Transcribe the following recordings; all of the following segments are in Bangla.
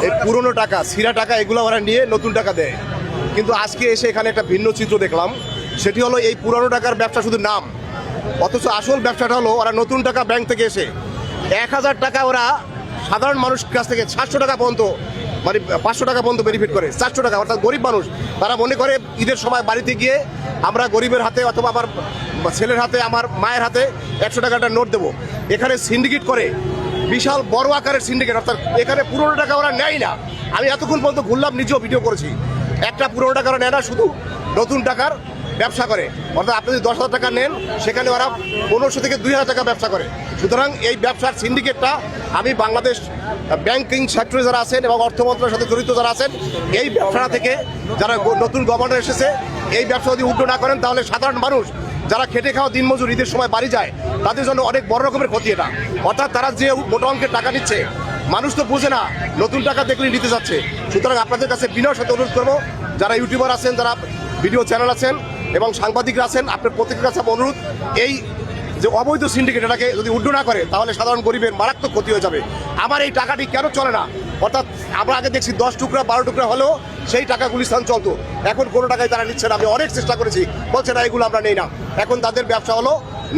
এই পুরনো টাকা ছিঁড়া টাকা এগুলো ওরা নিয়ে নতুন টাকা দেয়। কিন্তু আজকে এসে এখানে একটা ভিন্ন চিত্র দেখলাম, সেটি হলো এই পুরনো টাকার ব্যবসা শুধু নাম, অথচ আসল ব্যবসাটা হলো ওরা নতুন টাকা ব্যাংক থেকে এসে 1000 টাকা ওরা সাধারণ মানুষের কাছ থেকে 700 টাকা পর্যন্ত, মানে 500 টাকা পর্যন্ত বেনিফিট করে। 400 টাকা, অর্থাৎ গরিব মানুষ তারা মনে করে ঈদের সময় বাড়িতে গিয়ে আমরা গরিবের হাতে অথবা আমার ছেলের হাতে, আমার মায়ের হাতে 100 টাকাটা নোট দেবো। এখানে সিন্ডিকেট করে, বিশাল বড় আকারের সিন্ডিকেট, অর্থাৎ এখানে পুরনো টাকা ওরা নেয় না। আমি এতক্ষণ পর্যন্ত ঘুরলাম, নিজেও ভিডিও করেছি, একটা পুরনো টাকা ওরা নেয় না, শুধু নতুন টাকার ব্যবসা করে। অর্থাৎ আপনি যদি 10,000 টাকা নেন, সেখানে ওরা 1500 থেকে 2000 টাকা ব্যবসা করে। সুতরাং এই ব্যবসার সিন্ডিকেটটা আমি বাংলাদেশ ব্যাংকিং সেক্টরে যারা আছেন এবং অর্থ মন্ত্রণালয়ের সাথে জড়িত যারা আছেন, এই ব্যবসা থেকে যারা নতুন গভর্নর এসেছে, এই ব্যবসা যদি উল্টো না করেন, তাহলে সাধারণ মানুষ যারা খেটে খাওয়া দিনমজুর ঈদের সময় বাড়ি যায়, তাদের জন্য অনেক বড় রকমের ক্ষতি এটা। অর্থাৎ তারা যে মোটা অঙ্কের টাকা নিচ্ছে, মানুষ তো বুঝে না, নতুন টাকা দেখলেই নিতে যাচ্ছে। সুতরাং আপনাদের কাছে বিনয়ের সাথে অনুরোধ করবো, যারা ইউটিউবার আছেন, যারা ভিডিও চ্যানেল আছেন এবং সাংবাদিকরা আছেন, আপনার প্রত্যেকের কাছে অনুরোধ, এই যে অবৈধ সিন্ডিকেট এটাকে যদি উড্ড না করে, তাহলে সাধারণ গরিবের মারাত্মক ক্ষতি হয়ে যাবে। আমার এই টাকাটি কেন চলে না? অর্থাৎ আমরা আগে দেখছি 10 টুকরা 12 টুকরা হলেও সেই টাকা গুলিস্তান চলতো, এখন কোনো টাকায় তারা নিচ্ছে না। আমি অনেক চেষ্টা করেছি, বলছে না এগুলো আমরা নেই না। এখন তাদের ব্যবসা হলো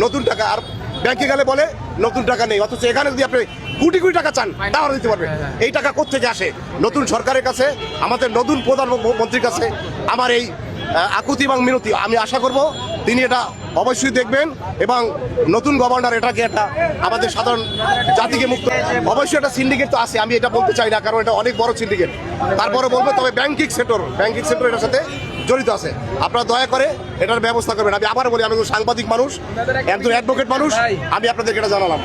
নতুন টাকা, আর ব্যাংকে গেলে বলে নতুন টাকা নেই, অথচ এখানে যদি আপনি কোটি কোটি টাকা চান তাহলে দিতে পারবে। এই টাকা কোত্থেকে আসে? নতুন সরকারের কাছে, আমাদের নতুন প্রধানমন্ত্রীর কাছে আমার এই আকুতি এবং মিনতি। আমি আশা করব তিনি এটা অবশ্যই দেখবেন এবং নতুন গভর্নর এটাকে একটা আমাদের সাধারণ জাতিকে মুক্ত, অবশ্যই একটা সিন্ডিকেট তো আছে, আমি এটা বলতে চাই না, কারণ এটা অনেক বড় সিন্ডিকেট। তারপরে বলবো, তবে ব্যাংকিং সেক্টর এটার সাথে জড়িত আছে। আপনারা দয়া করে এটার ব্যবস্থা করবেন। আমি আবার বলি, আমি সাংবাদিক মানুষ, একজন অ্যাডভোকেট মানুষ, আমি আপনাদেরকে এটা জানালাম।